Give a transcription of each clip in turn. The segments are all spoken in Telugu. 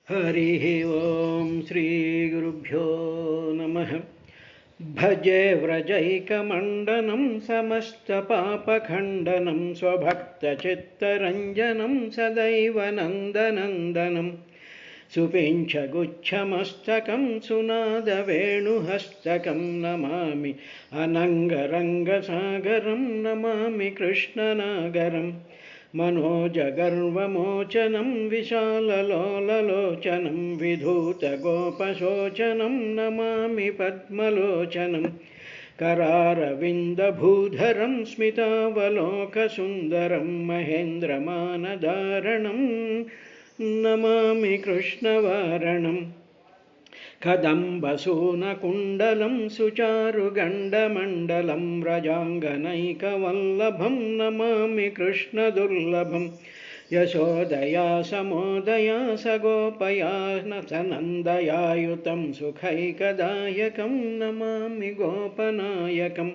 हरिः ओं श्रीगुरुभ्यो नमः। भजे व्रजैकमण्डनं समस्तपापखण्डनं स्वभक्तचित्तरञ्जनं सदैव नन्दनन्दनं सुपिञ्छगुच्छमस्तकं सुनादवेणुहस्तकं नमामि अनङ्गरङ्गसागरं नमामि कृष्णनागरम् मनोजगर्वमोचनं विशाललोललोचनं विधूतगोपशोचनं नमामि पद्मलोचनं करारविन्दभूधरं स्मितावलोकसुन्दरं महेन्द्रमानदारणं नमामि कृष्णवारणम् कदम्बसूनकुण्डलं सुचारुगण्डमण्डलं व्रजाङ्गनैकवल्लभं नमामि कृष्णदुर्लभं यशोदया समोदया सगोपया सनन्दयायुतं सुखैकदायकं नमामि गोपनायकम्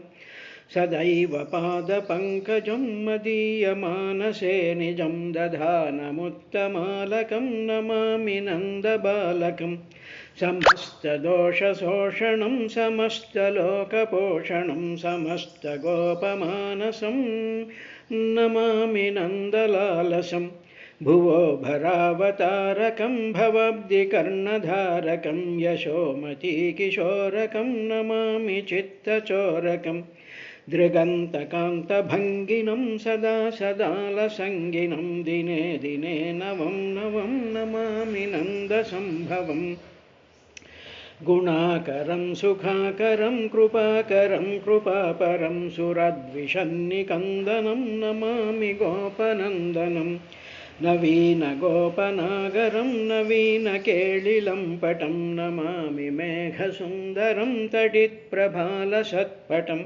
सदैव पादपङ्कजं मदीयमानसे निजं दधानमुत्तमालकं नमामि नन्दबालकम् समस्तदोषशोषणं समस्तलोकपोषणं समस्तगोपमानसं नमामि नन्दलालसं भुवो भरावतारकं भवाब्धिकर्णधारकं यशोमतीकिशोरकं नमामि चित्तचोरकम् दृगन्तकान्तभङ्गिनं सदा सदालसङ्गिनं दिने दिने नवं नवं नमामि नन्दसम्भवम् गुणाकरं सुखाकरं कृपाकरं कृपापरं सुरद्विषन्निकन्दनं नमामि गोपनन्दनं नवीनगोपनागरं नवीनकेळिलम्पटं नमामि मेघसुन्दरं तडित्प्रभालसत्पटम्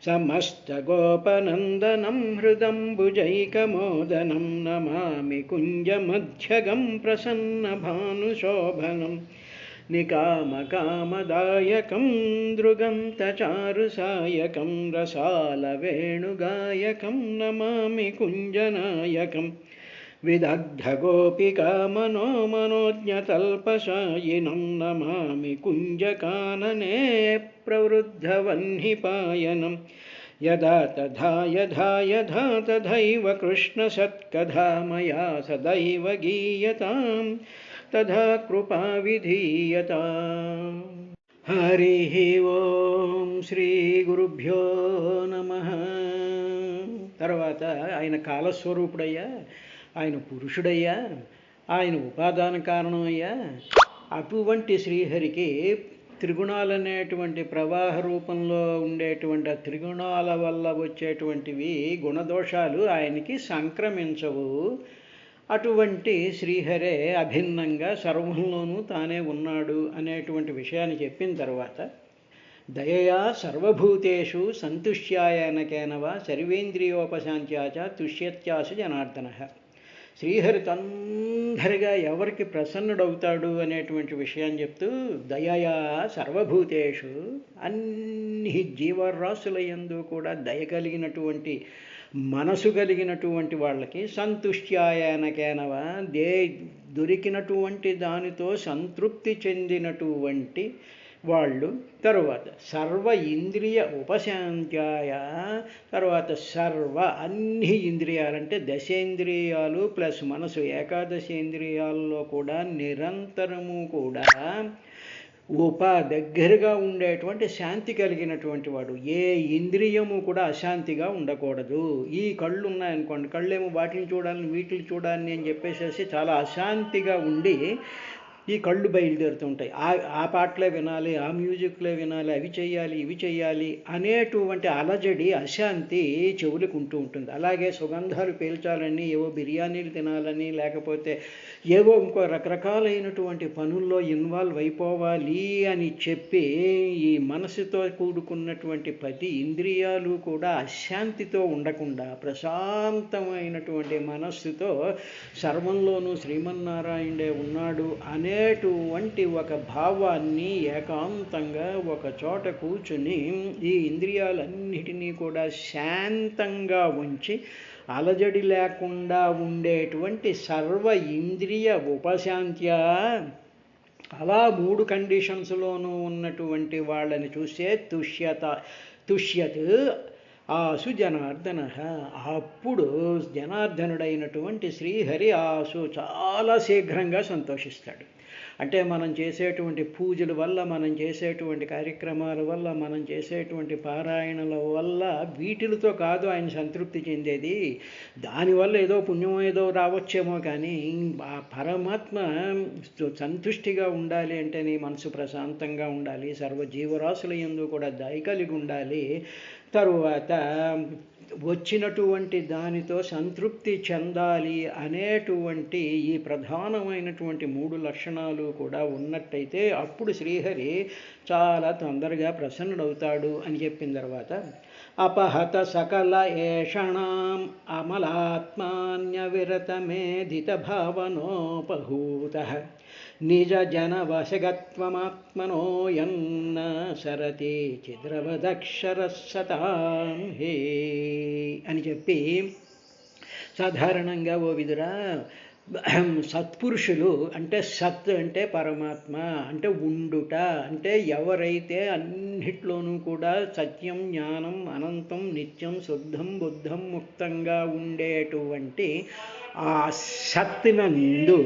समस्तगोपनन्दनं हृदम्बुजैकमोदनं नमामि कुञ्जमध्यगं प्रसन्नभानुशोभनं निकामकामदायकं दृगन्तचारुसायकं रसालवेणुगायकं नमामि कुञ्जनायकम् विदग्धगोपिकामनो मनोज्ञतल्पशायिनं नमामि कुञ्जकानने प्रवृद्धवह्निपायनं यदा तथा यथा यथा तथैव कृष्णसत्कथा मया सदैव गीयतां तथा कृपा विधीयताम्। हरिः ओं श्रीगुरुभ्यो नमः। తర్వాత ఆయన కాలస్వరూపుడయ్యా, ఆయన పురుషుడయ్యా, ఆయన ఉపాదాన కారణమయ్యా. అటువంటి శ్రీహరికి త్రిగుణాలనేటువంటి ప్రవాహ రూపంలో ఉండేటువంటి ఆ త్రిగుణాల వల్ల వచ్చేటువంటివి గుణదోషాలు ఆయనకి సంక్రమించవు. అటువంటి శ్రీహరే అభిన్నంగా సర్వంలోనూ తానే ఉన్నాడు అనేటువంటి విషయాన్ని చెప్పిన తర్వాత దయయా సర్వభూతేషు సంతుష్యాయనకేనవ సర్వేంద్రియోపశాంత్యాచ తుష్యత్యాసు జనార్దన. శ్రీహరి తొందరగా ఎవరికి ప్రసన్నుడవుతాడు అనేటువంటి విషయాన్ని చెప్తూ దయయా సర్వభూతేషు అన్ని జీవరాశుల యందు కూడా దయ కలిగినటువంటి మనసు కలిగినటువంటి వాళ్ళకి సంతుష్ట్యాయనకేనవ దొరికినటువంటి దానితో సంతృప్తి చెందినటువంటి వాళ్ళు. తరువాత సర్వ ఇంద్రియ ఉపశాంత్యాయ, తర్వాత సర్వ అన్ని ఇంద్రియాలంటే దశేంద్రియాలు ప్లస్ మనసు ఏకాదశేంద్రియాల్లో కూడా నిరంతరము కూడా దగ్గరగా ఉండేటువంటి శాంతి కలిగినటువంటి వాడు. ఏ ఇంద్రియము కూడా అశాంతిగా ఉండకూడదు. ఈ కళ్ళు ఉన్నాయనుకోండి, కళ్ళేమో వాటిని చూడాలని వీటిని చూడాలని అని చెప్పేసి చాలా అశాంతిగా ఉండి ఈ కళ్ళు బయలుదేరుతుంటాయి. ఆ పాటలే వినాలి, ఆ మ్యూజిక్లే వినాలి, అవి చెయ్యాలి ఇవి చెయ్యాలి అనేటువంటి అలజడి అశాంతి చెవులకు ఉంటూ ఉంటుంది. అలాగే సుగంధాలు పీల్చాలని, ఏవో బిర్యానీలు తినాలని, లేకపోతే ఏవో ఇంకో రకరకాలైనటువంటి పనుల్లో ఇన్వాల్వ్ అయిపోవాలి అని చెప్పి ఈ మనసుతో కూడుకున్నటువంటి 10 ఇంద్రియాలు కూడా అశాంతితో ఉండకుండా ప్రశాంతమైనటువంటి మనస్సుతో సర్వంలోనూ శ్రీమన్నారాయణుడే ఉన్నాడు అనేటువంటి ఒక భావాన్ని ఏకాంతంగా ఒక చోట కూర్చుని ఈ ఇంద్రియాలన్నిటినీ కూడా శాంతంగా ఉంచి అలజడి లేకుండా ఉండేటువంటి సర్వ ఇంద్రియ ఉపశాంత్య. అలా 3 కండిషన్స్లోనూ ఉన్నటువంటి వాళ్ళని చూస్తే తుష్యత్ ఆసు జనార్దన. అప్పుడు జనార్దనుడైనటువంటి శ్రీహరి ఆసు చాలా శీఘ్రంగా సంతోషిస్తాడు. అంటే మనం చేసేటువంటి పూజల వల్ల, మనం చేసేటువంటి కార్యక్రమాల వల్ల, మనం చేసేటువంటి పారాయణల వల్ల వీటిలతో కాదు ఆయన సంతృప్తి చెందేది. దానివల్ల ఏదో పుణ్యం ఏదో రావచ్చేమో, కానీ ఆ పరమాత్మ సంతుష్టిగా ఉండాలి అంటే నీ మనసు ప్రశాంతంగా ఉండాలి, సర్వజీవరాశుల యందు కూడా దయ కలిగి ఉండాలి, తరువాత వచ్చినటువంటి దానితో సంతృప్తి చెందాలి అనేటువంటి ఈ ప్రధానమైనటువంటి 3 లక్షణాలు కూడా ఉన్నట్టయితే అప్పుడు శ్రీహరి చాలా తొందరగా ప్రసన్నుడవుతాడు అని చెప్పిన తర్వాత, అపహత సకల ఏషణాం అమలాత్మాన్యవిరతమేధిత భావనోపహూత నిజ జన వశగత్వమాత్మనో యన్న సరతి చిద్రవదక్షరసతాం హే అని చెప్పి, సాధారణంగా ఓ విదురా, సత్పురుషులు అంటే సత్ అంటే పరమాత్మ అంటే ఉండుట, అంటే ఎవరైతే అన్నిట్లోనూ కూడా సత్యం, జ్ఞానం, అనంతం, నిత్యం, శుద్ధం, బుద్ధం, ముక్తంగా ఉండేటువంటి ఆ సత్తునందు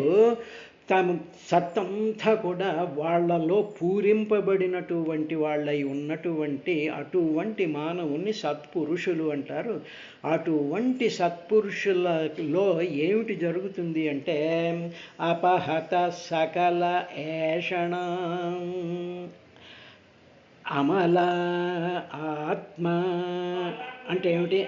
తమ సత్తంతా కూడా వాళ్ళలో పూరింపబడినటువంటి వాళ్ళై ఉన్నటువంటి అటువంటి మానవుని సత్పురుషులు అంటారు. అటువంటి సత్పురుషులలో ఏమిటి జరుగుతుంది అంటే, అపహత సకల ఏషణ అమల ఆత్మ అంటే ఏమిటి?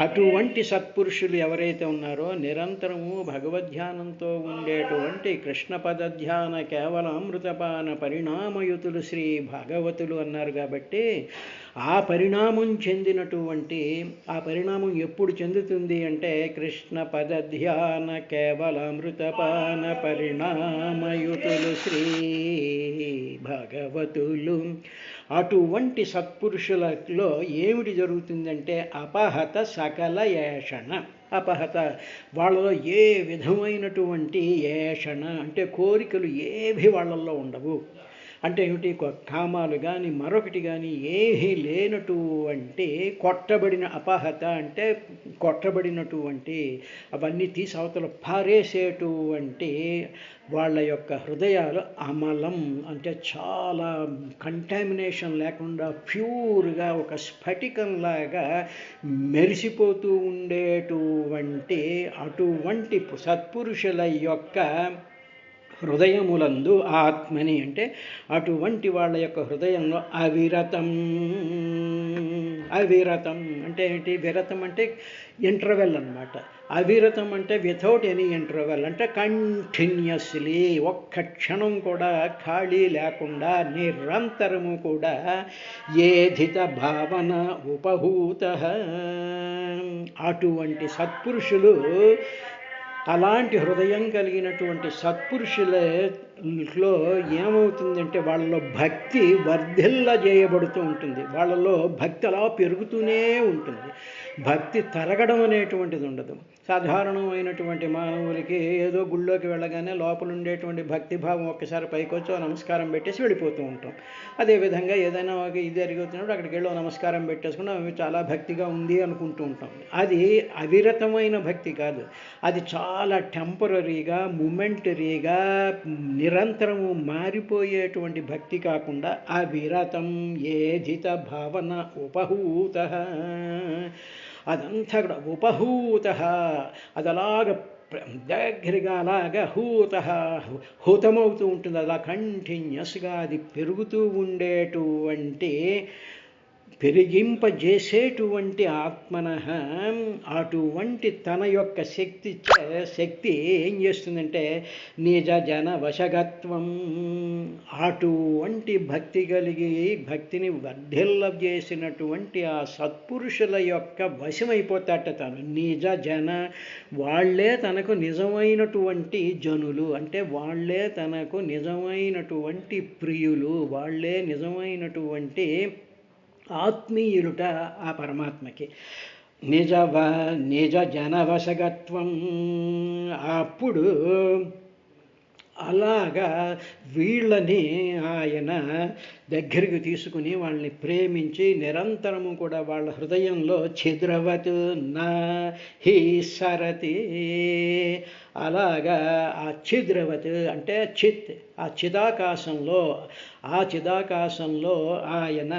అటువంటి సత్పురుషులు ఎవరైతే ఉన్నారో నిరంతరము భగవద్ధ్యానంతో ఉండేటువంటి కృష్ణ పదధ్యాన కేవల అమృతపాన పరిణామయుతులు శ్రీ భాగవతులు అన్నారు. కాబట్టి ఆ పరిణామం చెందినటువంటి, ఆ పరిణామం ఎప్పుడు చెందుతుంది అంటే కృష్ణ పదధ్యాన కేవల అమృతపాన పరిణామయుతులు శ్రీ భాగవతులు. అటువంటి సత్పురుషులలో ఏమిటి జరుగుతుందంటే అపహత సకల ఏషణ. అపహత వాళ్ళలో ఏ విధమైనటువంటి ఏషణ అంటే కోరికలు ఏవి వాళ్ళల్లో ఉండవు. అంటే ఏమిటి? కామాలు కానీ మరొకటి కానీ ఏమీ లేనటువంటి కొట్టబడిన, అపహత అంటే కొట్టబడినటువంటి, అవన్నీ తీసి అవతల పారేసేటువంటి వాళ్ళ యొక్క హృదయాలు అమలం అంటే చాలా కంటామినేషన్ లేకుండా ప్యూర్గా ఒక స్ఫటికంలాగా మెరిసిపోతూ ఉండేటువంటి అటువంటి సత్పురుషుల యొక్క హృదయములందు ఆత్మని అంటే అటువంటి వాళ్ళ యొక్క హృదయంలో అవిరతం. అవిరతం అంటే ఏంటి? విరతం అంటే ఇంటర్వెల్ అన్నమాట. అవిరతం అంటే వితౌట్ ఎనీ ఇంటర్వెల్ అంటే కంటిన్యూస్లీ, ఒక్క క్షణం కూడా ఖాళీ లేకుండా నిరంతరము కూడా ఏధిత భావన ఉపహూత. అటువంటి సత్పురుషులు, అలాంటి హృదయం కలిగినటువంటి సత్పురుషులలో ఏమవుతుందంటే వాళ్ళలో భక్తి వర్ధిల్ల చేయబడుతూ ఉంటుంది. వాళ్ళలో భక్తి అలా పెరుగుతూనే ఉంటుంది. భక్తి తరగడం అనేటువంటిది ఉండదు. సాధారణమైనటువంటి మానవులకి ఏదో గుళ్ళోకి వెళ్ళగానే లోపల ఉండేటువంటి భక్తిభావం ఒక్కసారి పైకి వచ్చి నమస్కారం పెట్టేసి వెళ్ళిపోతూ ఉంటాం. అదేవిధంగా ఏదైనా ఇది జరుగుతున్నప్పుడు అక్కడికి వెళ్ళి నమస్కారం పెట్టేసుకుని అవి చాలా భక్తిగా ఉంది అనుకుంటూ ఉంటాం. అది అవిరతమైన భక్తి కాదు. అది చాలా టెంపరీగా, మొమెంటరీగా, నిరంతరము మారిపోయేటువంటి భక్తి కాకుండా అవిరతం ఏధిత భావన ఉపహూత. అదంతా కూడా ఉపహూత, అది అలాగ దగ్గరగా అలాగా హూతమవుతూ ఉంటుంది. అలా కంటిన్యూస్గా అది పెరుగుతూ ఉండేటువంటి, పెరిగింపజేసేటువంటి ఆత్మన. అటువంటి తన యొక్క శక్తి ఏం చేస్తుందంటే నిజ జన వశగత్వం. అటువంటి భక్తి కలిగి భక్తిని వర్ధిల్ల చేసినటువంటి ఆ సత్పురుషుల యొక్క వశమైపోతాట తను. నిజ జన, వాళ్లే తనకు నిజమైనటువంటి జనులు అంటే వాళ్లే తనకు నిజమైనటువంటి ప్రియులు, వాళ్లే నిజమైనటువంటి ఆత్మీయులుట ఆ పరమాత్మకి. నిజ జనవశగత్వం. అప్పుడు అలాగా వీళ్ళని ఆయన దగ్గరికి తీసుకుని వాళ్ళని ప్రేమించి నిరంతరము కూడా వాళ్ళ హృదయంలో ఛిద్రవత్ నా హి సరతి, అలాగా ఆ ఛిద్రవత్ అంటే చిత్, ఆ చిదాకాశంలో ఆయన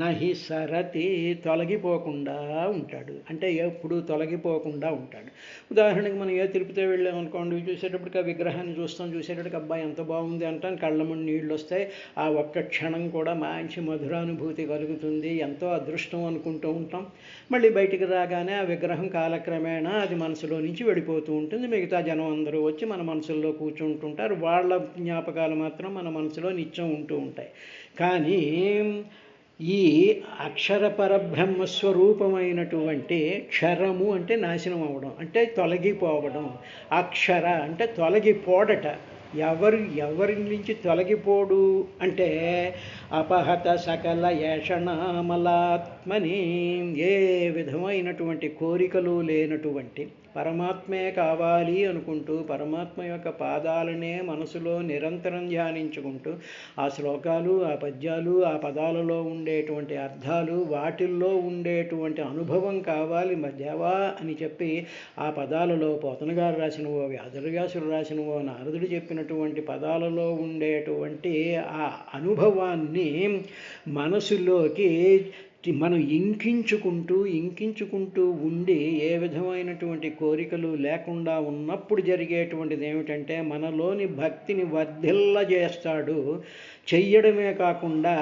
నహి సరతి తొలగిపోకుండా ఉంటాడు, అంటే ఎప్పుడు తొలగిపోకుండా ఉంటాడు. ఉదాహరణకి మనం ఏ తిరుపతి వెళ్ళామనుకోండి, చూసేటప్పటికి ఆ విగ్రహాన్ని చూసేటప్పటికి అబ్బాయి ఎంత బాగుంది అంటాను, కళ్ళముండి నీళ్ళు వస్తాయి. ఆ ఒక్క క్షణం కూడా మంచి మధురానుభూతి కలుగుతుంది, ఎంతో అదృష్టం అనుకుంటూ ఉంటాం. మళ్ళీ బయటికి రాగానే ఆ విగ్రహం కాలక్రమేణా అది మనసులో నుంచి వెళ్ళిపోతూ ఉంటుంది. మిగతా జనం అందరూ వచ్చి మన మనసుల్లో కూర్చుంటుంటారు, వాళ్ళ జ్ఞాపకాలు మాత్రం మన మనసులో నిత్యం ఉంటూ ఉంటాయి. కానీ ఈ అక్షర పరబ్రహ్మస్వరూపమైనటువంటి క్షరము అంటే నాశనం అవ్వడం, అంటే తొలగిపోవడం. అక్షర అంటే తొలగిపోడట. ఎవరి నుంచి తొలగిపోడు అంటే అపహత సకల ఏషణామలాత్మని, ఏ విధమైనటువంటి కోరికలు లేనటువంటి పరమాత్మే కావాలి అనుకుంటూ పరమాత్మ యొక్క పాదాలనే మనసులో నిరంతరం ధ్యానించుకుంటూ ఆ శ్లోకాలు, ఆ పద్యాలు, ఆ పదాలలో ఉండేటువంటి అర్థాలు, వాటిల్లో ఉండేటువంటి అనుభవం కావాలి దేవా అని చెప్పి ఆ పదాలలో పోతన గారు రాసినవో, వ్యాసుడు రాసినవో, నారదుడు చెప్పినటువంటి పదాలలో ఉండేటువంటి ఆ అనుభవాన్ని మనసులోకి మనం ఇంకించుకుంటూ ఉండి ఏ విధమైనటువంటి కోరికలు లేకుండా ఉన్నప్పుడు జరిగేటువంటిది ఏమిటంటే మనలోని భక్తిని వర్ధిల్లజేస్తాడు. చెయ్యడమే కాకుండా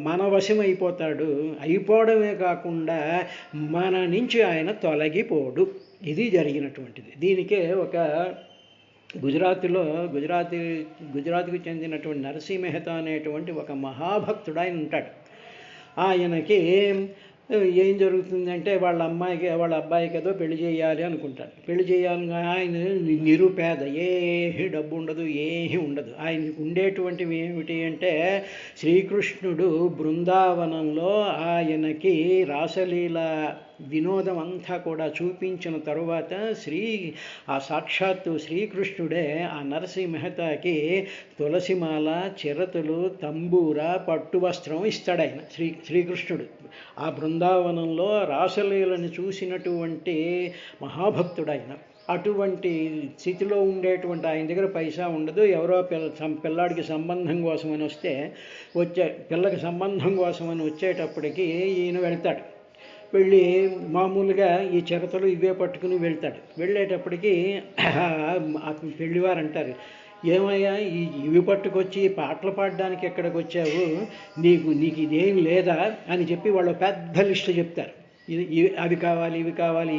మన వశమైపోతాడు, అయిపోవడమే కాకుండా మన నుంచి ఆయన తొలగిపోడు. ఇది జరిగినటువంటిది. దీనికే ఒక గుజరాత్కి చెందినటువంటి నరసింహ మెహతా అనేటువంటి ఒక మహాభక్తుడు ఆయన ఉంటాడు. ఆయనకి ఏం జరుగుతుందంటే వాళ్ళ అబ్బాయికి ఏదో పెళ్లి చేయాలి అనుకుంటారు. పెళ్లి చేయాలని ఆయన నిరుపేద, ఏ డబ్బు ఉండదు, ఏమీ ఉండదు. ఆయనకు ఉండేటువంటివి ఏమిటి అంటే శ్రీకృష్ణుడు బృందావనంలో ఆయనకి రాసలీల వినోదం అంతా కూడా చూపించిన తరువాత ఆ సాక్షాత్తు శ్రీకృష్ణుడే ఆ నరసింహ మెహతాకి తులసిమాల, చిరతలు, తంబూర, పట్టు వస్త్రం ఇస్తాడు ఆయన శ్రీకృష్ణుడు. ఆ బృందావనంలో రాసలీలను చూసినటువంటి మహాభక్తుడు ఆయన. అటువంటి స్థితిలో ఉండేటువంటి ఆయన దగ్గర పైసా ఉండదు. ఎవరో పిల్లాడికి సంబంధం కోసమని పిల్లకి సంబంధం కోసమని వచ్చేటప్పటికి ఈయన వెళ్తాడు. వెళ్ళి మామూలుగా ఈ చిరతలు ఇవే పట్టుకుని వెళ్తాడు. వెళ్ళేటప్పటికి పెళ్లివారు అంటారు, ఏమయ్యా ఇవి పట్టుకొచ్చి పాటలు పాడడానికి ఎక్కడికి వచ్చావు, నీకు ఇదేం లేదా అని చెప్పి వాళ్ళు పెద్ద లిస్టు చెప్తారు. అవి కావాలి, ఇవి కావాలి,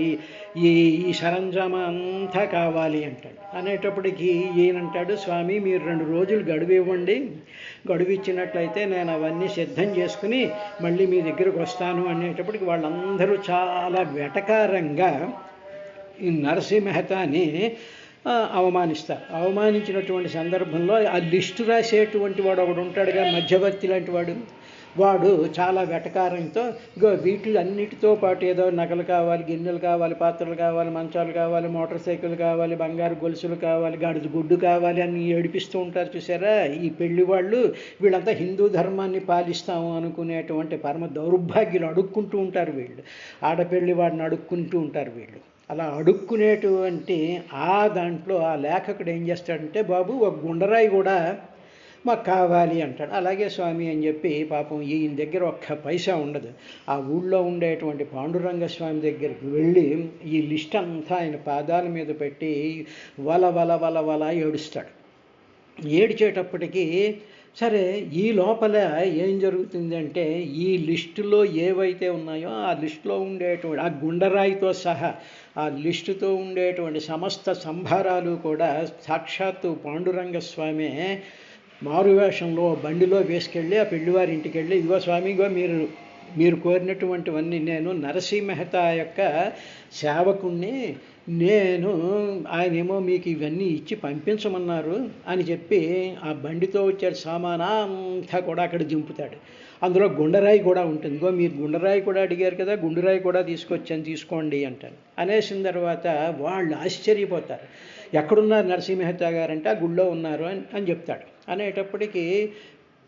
ఈ సరంజామా అంతా కావాలి అంటాడు. అనేటప్పటికీ ఈయనంటాడు, స్వామి మీరు 2 రోజులు గడువు ఇవ్వండి, గడువు ఇచ్చినట్లయితే నేను అవన్నీ సిద్ధం చేసుకుని మళ్ళీ మీ దగ్గరకు వస్తాను అనేటప్పటికి వాళ్ళందరూ చాలా వెటకారంగా ఈ నరసింహ మెహతాని అవమానిస్తారు. అవమానించినటువంటి సందర్భంలో ఆ లిస్టు రాసేటువంటి వాడు ఒకడు ఉంటాడుగా, మధ్యవర్తి లాంటి వాడు చాలా వెటకారంతో వీటిలన్నిటితో పాటు ఏదో నగలు కావాలి, గిన్నెలు కావాలి, పాత్రలు కావాలి, మంచాలు కావాలి, మోటార్ సైకిల్ కావాలి, బంగారు గొలుసులు కావాలి, గాడిద గుడ్డు కావాలి అని ఏడిపిస్తూ ఉంటారు. చూసారా ఈ పెళ్లి వాళ్ళు, వీళ్ళంతా హిందూ ధర్మాన్ని పాలిస్తాము అనుకునేటువంటి పరమ దౌర్భాగ్యులు అడుక్కుంటూ ఉంటారు వీళ్ళు. ఆడపెళ్లి వాడిని అడుక్కుంటూ ఉంటారు వీళ్ళు. అలా అడుక్కునేటువంటి దాంట్లో ఆ లేఖకుడు ఏం చేస్తాడంటే, బాబు ఒక గుండరాయి కూడా మాకు కావాలి అంటాడు. అలాగే స్వామి అని చెప్పి పాపం ఈయన దగ్గర ఒక్క పైసా ఉండదు. ఆ ఊళ్ళో ఉండేటువంటి పాండురంగ స్వామి దగ్గరికి వెళ్ళి ఈ లిస్ట్ అంతా ఆయన పాదాల మీద పెట్టి వల ఏడుస్తాడు. ఏడ్చేటప్పటికీ సరే ఈ లోపల ఏం జరుగుతుందంటే ఈ లిస్టులో ఏవైతే ఉన్నాయో ఆ లిస్టులో ఉండేటువంటి ఆ గుండరాయితో సహా ఆ లిస్టుతో ఉండేటువంటి సమస్త సంభారాలు కూడా సాక్షాత్తు పాండురంగ స్వామి మారువేషంలో బండిలో వేసుకెళ్ళి ఆ పెళ్లివారి ఇంటికి వెళ్ళి, ఇగో స్వామి, ఇగో మీరు కోరినటువంటివన్నీ నేను నరసింహ మెహతా యొక్క సేవకుణ్ణి, నేను ఆయనేమో మీకు ఇవన్నీ ఇచ్చి పంపించమన్నారు అని చెప్పి ఆ బండితో వచ్చే సామానంతా కూడా అక్కడ దింపుతాడు. అందులో గుండరాయి కూడా ఉంటుంది. ఇగో మీరు గుండరాయి కూడా అడిగారు కదా, గుండరాయి కూడా తీసుకొచ్చాను తీసుకోండి అంటాను. అనేసిన తర్వాత వాళ్ళు ఆశ్చర్యపోతారు. ఎక్కడున్నారు నరసింహ మెహతా గారంటే ఆ గుళ్ళో ఉన్నారు అని చెప్తాడు. అనేటప్పటికీ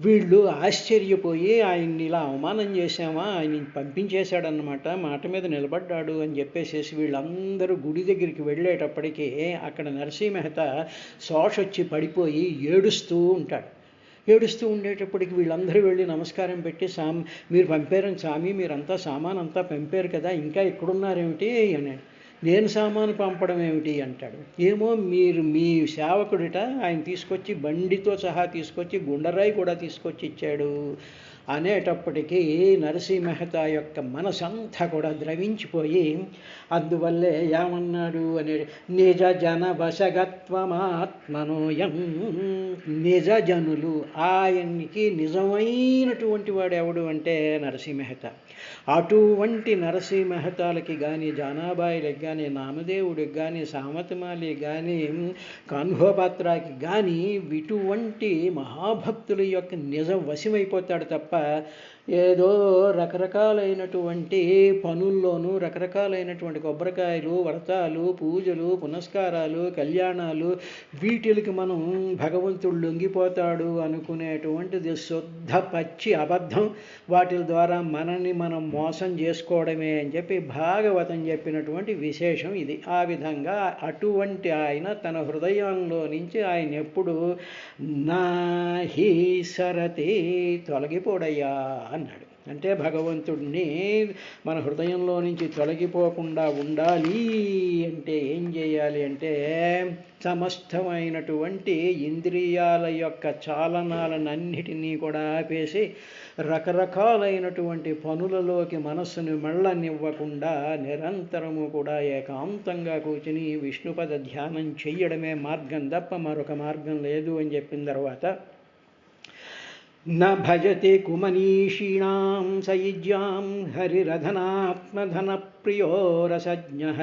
వీళ్ళు ఆశ్చర్యపోయి ఆయన్ని ఇలా అవమానం చేశామా, ఆయన పంపించేశాడన్నమాట, మాట మీద నిలబడ్డాడు అని చెప్పేసేసి వీళ్ళందరూ గుడి దగ్గరికి వెళ్ళేటప్పటికీ అక్కడ నరసింహ మెహతా శోషొచ్చి పడిపోయి ఏడుస్తూ ఉంటాడు. ఏడుస్తూ ఉండేటప్పటికి వీళ్ళందరూ వెళ్ళి నమస్కారం పెట్టి, మీరు పంపారని స్వామి, మీరంతా సామాన్ అంతా పంపారు కదా, ఇంకా ఎక్కడున్నారేమిటి అన్నాడు. నేను సామాను పంపడం ఏమిటి అంటాడు. ఏమో మీరు మీ సేవకుడిట ఆయన తీసుకొచ్చి బండితో సహా తీసుకొచ్చి గుండరాయి కూడా తీసుకొచ్చి ఇచ్చాడు అనేటప్పటికీ నరసింహ మెహతా యొక్క మనసంతా కూడా ద్రవించిపోయి అందువల్లే ఏమన్నాడు అనే నిజ జన వశగత్వమాత్మనోయం. నిజ జనులు, ఆయనకి నిజమైనటువంటి వాడు ఎవడు అంటే నరసింహ మెహతా. అటువంటి నరసింహ మెహతాలకి కానీ, జానాబాయిలకి కానీ, నామదేవుడికి కానీ, సామతమాలికి కానీ, కాన్హోపాత్రాకి కానీ ఇటువంటి మహాభక్తుల యొక్క నిజ వశమైపోతాడు తప్ప ఏదో రకరకాలైనటువంటి పనుల్లోనూ రకరకాలైనటువంటి కొబ్బరికాయలు, వ్రతాలు, పూజలు, పునస్కారాలు, కళ్యాణాలు, వీటికి మనం భగవంతుడు లొంగిపోతాడు అనుకునేటువంటిది శుద్ధ పచ్చి అబద్ధం. వాటి ద్వారా మనల్ని మనం మోసం చేసుకోవడమే అని చెప్పి భాగవతం చెప్పినటువంటి విశేషం ఇది. ఆ విధంగా అటువంటి ఆయన తన హృదయంలో నుంచి ఆయన ఎప్పుడు నాహి సరతి, తొలగిపోడయ్యా అన్నాడు. అంటే భగవంతుడిని మన హృదయంలో నుంచి తొలగిపోకుండా ఉండాలి అంటే ఏం చేయాలి అంటే సమస్తమైనటువంటి ఇంద్రియాల యొక్క చాలనాలన్నిటినీ కూడా ఆపేసి రకరకాలైనటువంటి పనులలోకి మనస్సును మళ్ళనివ్వకుండా నిరంతరము కూడా ఏకాంతంగా కూర్చుని విష్ణుపద ధ్యానం చెయ్యడమే మార్గం తప్ప మరొక మార్గం లేదు అని చెప్పిన తర్వాత న భజతే కుమనీషీణాం సయుజ్యాం హరిరధనాత్మధన ప్రియో రసజ్ఞః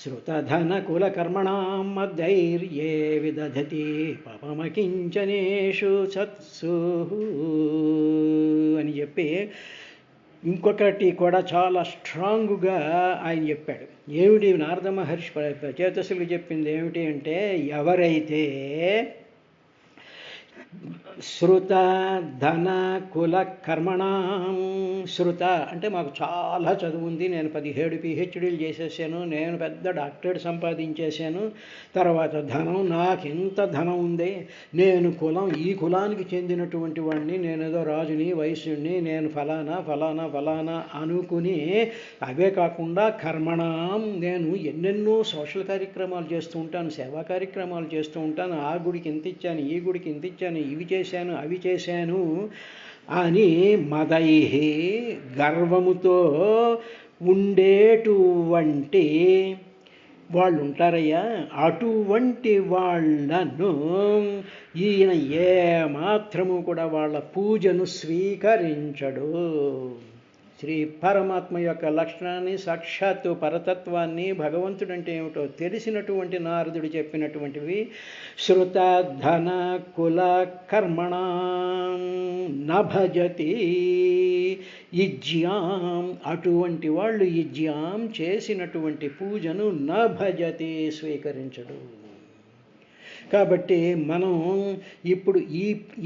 శ్రుతధనకులకర్మణాం మద్ధైర్యే విదధతి పాపమకించనేషు సత్సు అని చెప్పి ఇంకొకటి కూడా చాలా స్ట్రాంగ్గా ఆయన చెప్పాడు. ఏమిటి నారద మహర్షి చేతసులకు చెప్పింది ఏమిటి అంటే, ఎవరైతే శృత ధన కుల కర్మణాం, శృత అంటే మాకు చాలా చదువు ఉంది, నేను 17 PhDలు చేసేసాను, నేను పెద్ద డాక్టరేట్ సంపాదించేశాను, తర్వాత ధనం, నాకు ఇంత ధనం ఉంది, నేను కులం, ఈ కులానికి చెందినటువంటి వాడిని, నేనేదో రాజుని, వైశ్యుణ్ణి, నేను ఫలానా ఫలానా ఫలానా అనుకుని, అవే కాకుండా కర్మణాం, నేను ఎన్నెన్నో సోషల్ కార్యక్రమాలు చేస్తూ ఉంటాను, సేవా కార్యక్రమాలు చేస్తూ ఉంటాను, ఆ గుడికి ఇంత ఇచ్చాను, ఈ గుడికి ఇంత ఇచ్చాను, ఇవి చేశాను అవి చేశాను అని మదైహి గర్వముతో ఉండేటువంటి వాళ్ళు ఉంటారయ్యా. అటువంటి వాళ్ళను ఈయన ఏమాత్రము కూడా వాళ్ళ పూజను స్వీకరించడు. శ్రీ పరమాత్మ యొక్క లక్షణాన్ని, సాక్షాత్తు పరతత్వాన్ని, భగవంతుడు అంటే ఏమిటో తెలిసినటువంటి నారదుడు చెప్పినటువంటివి శృత ధన కుల కర్మణ నభజతి యుజ్యాం, అటువంటి వాళ్ళు యుజ్యాం చేసినటువంటి పూజను నభజతి స్వీకరించడు. కాబట్టి మనం ఇప్పుడు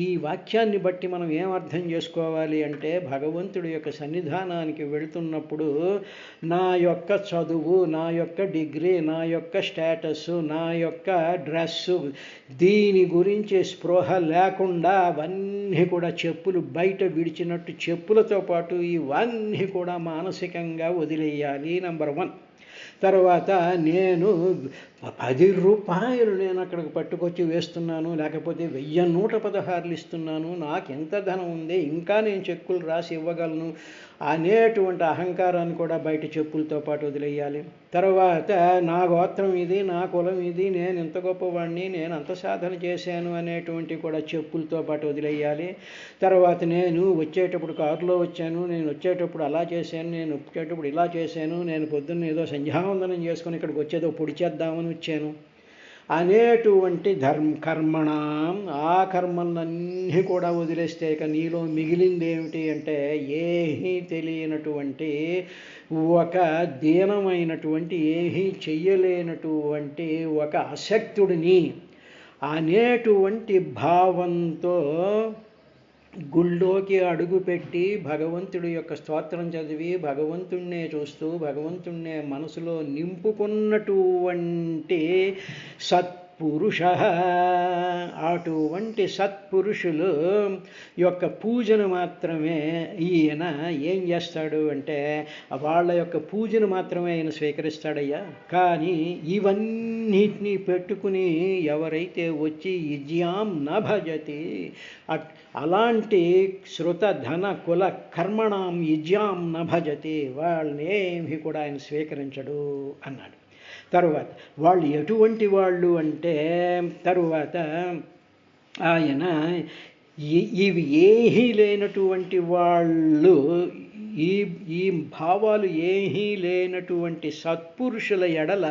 ఈ వాక్యాన్ని బట్టి మనం ఏం అర్థం చేసుకోవాలి అంటే, భగవంతుడి యొక్క సన్నిధానానికి వెళుతున్నప్పుడు నా యొక్క చదువు, నా యొక్క డిగ్రీ, నా యొక్క స్టేటస్, నా యొక్క డ్రెస్సు, దీని గురించి స్పృహ లేకుండా అవన్నీ కూడా చెప్పులు బయట విడిచినట్టు చెప్పులతో పాటు ఇవన్నీ కూడా మానసికంగా వదిలేయాలి. నంబర్ 1. తర్వాత నేను రూ. 10 నేను అక్కడికి పట్టుకొచ్చి వేస్తున్నాను, లేకపోతే 1116 ఇస్తున్నాను, నాకు ఎంత ధనం ఉంది, ఇంకా నేను చెక్కులు రాసి ఇవ్వగలను అనేటువంటి అహంకారాన్ని కూడా బయట చెప్పులతో పాటు వదిలేయాలి. తర్వాత నా గోత్రం ఇది, నా కులం ఇది, నేను ఇంత గొప్పవాడిని, నేను అంత సాధన చేశాను అనేటువంటి కూడా చెప్పులతో పాటు వదిలేయాలి. తర్వాత నేను వచ్చేటప్పుడు కారులో వచ్చాను, నేను వచ్చేటప్పుడు అలా చేశాను, నేను వచ్చేటప్పుడు ఇలా చేశాను, నేను పొద్దున్న ఏదో సంధ్యావందనం చేసుకొని ఇక్కడికి వచ్చేదో పొడి చేద్దామని వచ్చాను అనేటువంటి కర్మణ, ఆ కర్మలన్నీ కూడా వదిలేస్తే ఇక నీలో మిగిలింది ఏమిటి అంటే ఏమీ తెలియనటువంటి ఒక దీనమైనటువంటి ఏమీ చెయ్యలేనటువంటి ఒక అశక్తుడిని అనేటువంటి భావంతో గుళ్ళోకి అడుగుపెట్టి భగవంతుడి యొక్క స్తోత్రం చదివి భగవంతుణ్ణే చూస్తూ భగవంతుణ్ణే మనసులో నింపుకున్నటువంటి సత్పురుష, అటువంటి సత్పురుషులు యొక్క పూజను మాత్రమే ఈయన ఏం చేస్తాడు అంటే వాళ్ళ యొక్క పూజను మాత్రమే ఆయన స్వీకరిస్తాడయ్యా. కానీ ఇవన్నిటినీ పెట్టుకుని ఎవరైతే వచ్చి ఇజ్యాం న భజతి, అలాంటి శృత ధన కుల కర్మణాం ఇజ్యాం న భజతి, వాళ్ళనేమి కూడా ఆయన స్వీకరించడు అన్నాడు. తరువాత వాళ్ళు ఎటువంటి వాళ్ళు అంటే తరువాత ఆయన ఇవి ఏమీ లేనటువంటి వాళ్ళు, ఈ భావాలు ఏమీ లేనటువంటి సత్పురుషుల ఎడల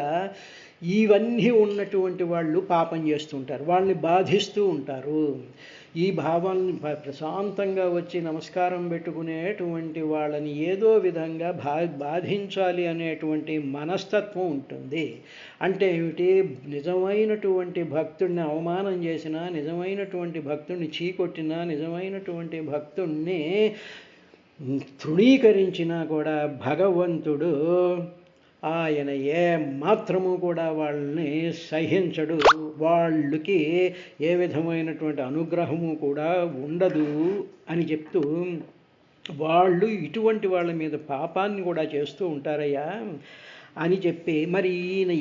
ఇవన్నీ ఉన్నటువంటి వాళ్ళు పాపం చేస్తుంటారు, వాళ్ళని బాధిస్తూ ఉంటారు. ఈ భావాన్ని ప్రశాంతంగా వచ్చి నమస్కారం పెట్టుకునేటువంటి వాళ్ళని ఏదో విధంగా బాధించాలి అనేటువంటి మనస్తత్వం ఉంటుంది. అంటే ఏమిటి, నిజమైనటువంటి భక్తుడిని అవమానం చేసినా, నిజమైనటువంటి భక్తుడిని చీకొట్టినా, నిజమైనటువంటి భక్తుడిని తృణీకరించినా కూడా భగవంతుడు ఆయన ఏ మాత్రము కూడా వాళ్ళని సహించడు, వాళ్ళకి ఏ విధమైనటువంటి అనుగ్రహము కూడా ఉండదు అని చెప్తూ వాళ్ళు ఇటువంటి వాళ్ళ మీద పాపాన్ని కూడా చేస్తూ ఉంటారయ్యా అని చెప్పి, మరి ఈయన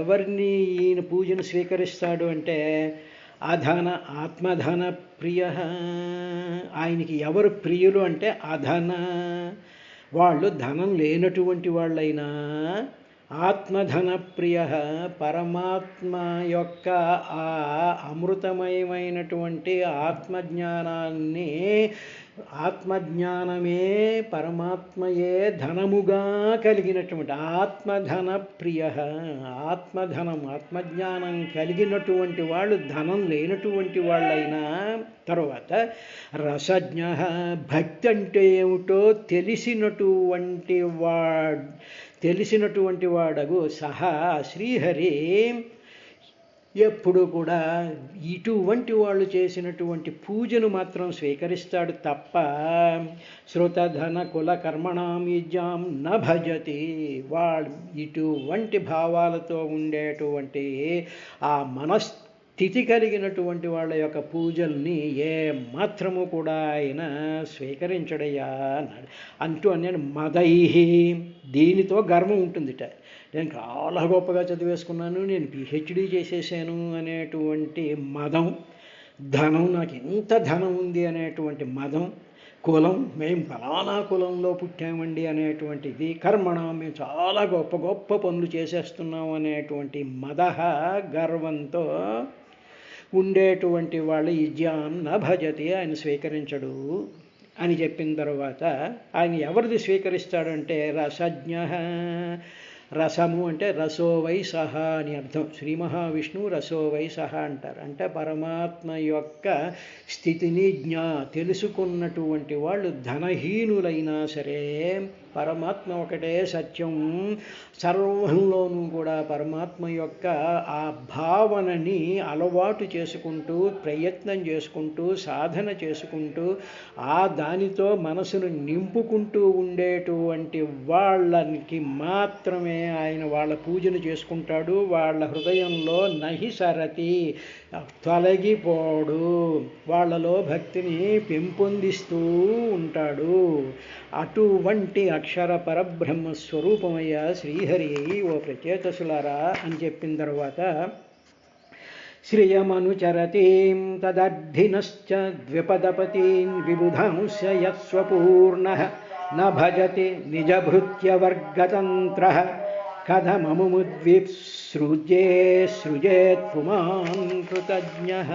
ఎవరిని ఈయన పూజను స్వీకరిస్తాడు అంటే ఆత్మధన ప్రియ. ఆయనకి ఎవరు ప్రియులు అంటే అధన, వాళ్ళు ధనం లేనటువంటి వాళ్ళైనా ఆత్మధన ప్రియ, పరమాత్మ యొక్క ఆ అమృతమయమైనటువంటి ఆత్మజ్ఞానమే పరమాత్మయే ధనముగా కలిగినటువంటి ఆత్మధన ప్రియ, ఆత్మజ్ఞానం కలిగినటువంటి వాళ్ళు పరమాత్మ లేనటువంటి వాళ్ళైనా. తర్వాత రసజ్ఞ, భక్తి అంటే ఏమిటో తెలిసినటువంటి వాడగు సహా శ్రీహరి ఎప్పుడు కూడా ఇటువంటి వాళ్ళు చేసినటువంటి పూజను మాత్రం స్వీకరిస్తాడు తప్ప శ్రుతధన కుల కర్మణాం యుజ్యాం న భజతి. వాళ్ళు ఇటువంటి భావాలతో ఉండేటువంటి ఆ స్థితి కలిగినటువంటి వాళ్ళ యొక్క పూజల్ని ఏ మాత్రము కూడా ఆయన స్వీకరించడయ్యా అన్నాడు. నేను మదైహి, దీనితో గర్వం ఉంటుందిట, నేను చాలా గొప్పగా చదివేసుకున్నాను, నేను పిహెచ్డి చేసేసాను అనేటువంటి మదం, ధనం, నాకు ఎంత ధనం ఉంది అనేటువంటి మదం, కులం, మేము ఫలానా కులంలో పుట్టామండి అనేటువంటిది, కర్మణ, మేము చాలా గొప్ప గొప్ప పనులు చేసేస్తున్నాం అనేటువంటి మదహ, గర్వంతో ఉండేటువంటి వాళ్ళు ఇజ్యాం న భజతి, ఆయన స్వీకరించడు అని చెప్పిన తర్వాత ఆయన ఎవరిది స్వీకరిస్తాడంటే రసజ్ఞ. రసము అంటే రసో వై సహ అని అర్థం. శ్రీ మహావిష్ణువు రసో వై సహ అంటారు. అంటే పరమాత్మ యొక్క స్థితిని తెలుసుకున్నటువంటి వాళ్ళు ధనహీనులైనా సరే పరమాత్మ ఒకటే సత్యం, సర్వంలోనూ కూడా పరమాత్మ యొక్క ఆ భావనని అలవాటు చేసుకుంటూ ప్రయత్నం చేసుకుంటూ సాధన చేసుకుంటూ ఆ దానితో మనసును నింపుకుంటూ ఉండేటువంటి వాళ్ళకి మాత్రమే ఆయన వాళ్ళ పూజను చేసుకుంటాడు. వాళ్ళ హృదయంలో నహి సరతి, తొలగిపోడు, వాళ్ళలో భక్తిని పెంపొందిస్తూ ఉంటాడు. అటువంటి అక్షర పరబ్రహ్మ స్వరూపమయ్య శ్రీహరి ఓ ప్రచేతసులారా అని చెప్పిన తర్వాత శ్రియమనుచరతీం తదర్థినశ్చ ద్విపదపతీన్ విబుధాంశ యత్స్వపూర్ణః న భజతి నిజభృత్యవర్గతంత్రః కథమముద్విసృజ్యే సృజేత్ పుమాన్ కృతజ్ఞః.